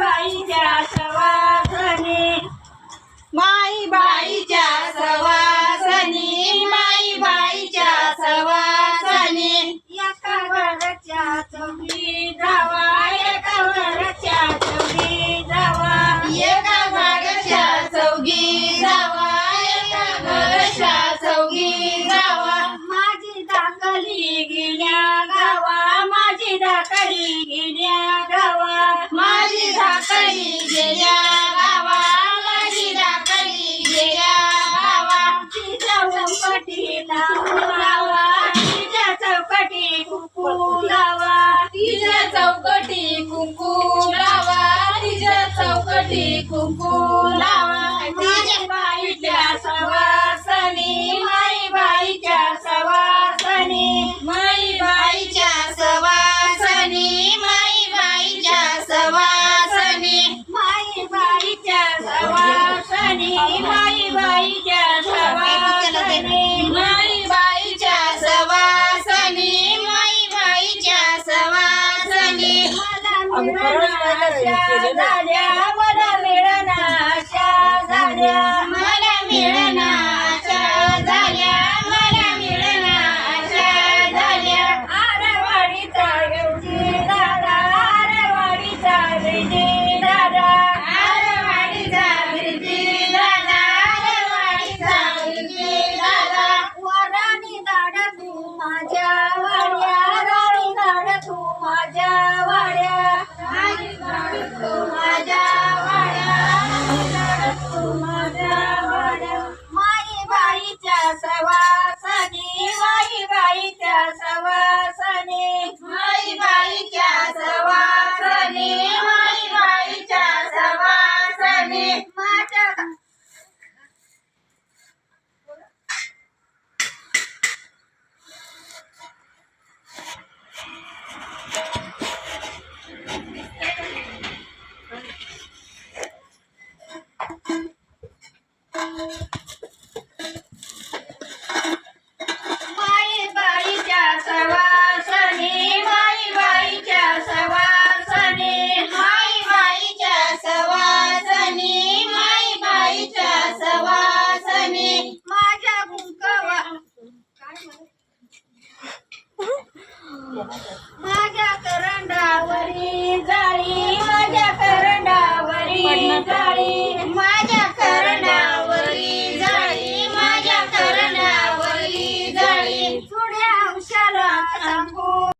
बाईच्या सवासनी माई बाईच्या सवासनी माई बाईच्या सवासनी एका घरच्या चौघी जावा एका घरच्या चौघी जावा एका घरच्या चौघी जावा एका घरच्या चौघी जावा माझी दाखली गेल्या गावा माझी दाखली गेल्या गावा माझी दाखली गेल्या गावा माझी दाखली गेल्या गावा तिच्या चौकटीला लावा तिच्या चौकटी कुंकू लावा तिच्या चौकटी कुंकू लावा तिच्या चौकटी कुंकू लावा माझी बाईच्या सवासनी माई बाईच्या सवासनी माई बाईच्या सवासनी माई बाईच्या सवासनी माई बाईच्या सवासनी माई बाईच्या सवासनी माई बाईच्या सवासनी माई बाईच्या सवासनी मला मिळनाशा झाल्या मला मिळनाशा झाल्या मला मिळनाशा झाल्या आरवाडीचा विजय दादा आरवाडीचा विजय दादा आरवाडीचा विजय दादा आरवाडीचा विजय दादा वराणी दादा तू माझ्या वाड्या राणी दादा तू माझ्या वाड्या राणी दादा तू माझ्या वाड्या राणी दादा तू माझ्या वाड्या माई बाईच्या सवासनी माई बाईच्या सवासनी माई बाईच्या सवासनी माई बाईच्या सवासनी माझ्या माई बाईच्या सवासनी माई बाईच्या सवासनी माई बाईच्या सवासनी माई बाईच्या सवासनी माझ्या कुंकवा माझ्या करंडावरी जाळी माझ्या करंडावरी जाळी माझ्या करंडावरी जाळी माझ्या करंडावरी जाळी थोड्या अंशाला सांगू